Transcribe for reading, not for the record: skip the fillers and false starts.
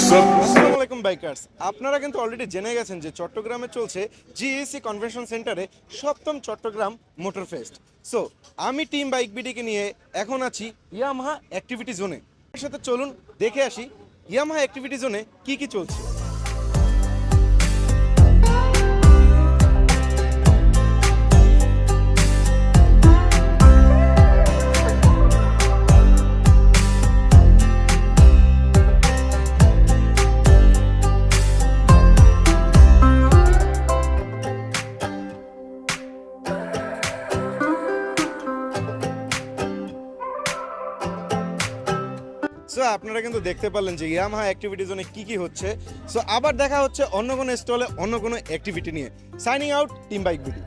আসসালামু আলাইকুম বাইকার্স, আপনারা কিন্তু অলরেডি জেনে গেছেন যে চট্টগ্রামে চলছে জিএসসি কনভেনশন সেন্টারে সপ্তম চট্টগ্রাম মোটর ফেস্ট। সো আমি টিম বাইক বিডিকে নিয়ে এখন আছি ইয়ামাহা অ্যাক্টিভিটি জোনে। এর সাথে চলুন দেখে আসি ইয়ামাহা অ্যাক্টিভিটি জোনে কি কি চলছে। সো আপনারা কিন্তু দেখতে পারলেন যে ইয়ামাহা অ্যাক্টিভিটি জোনে কি কি হচ্ছে। সো আবার দেখা হচ্ছে অন্য কোনো স্টলে অন্য কোনো অ্যাক্টিভিটি নিয়ে। Signing out, team bike BD.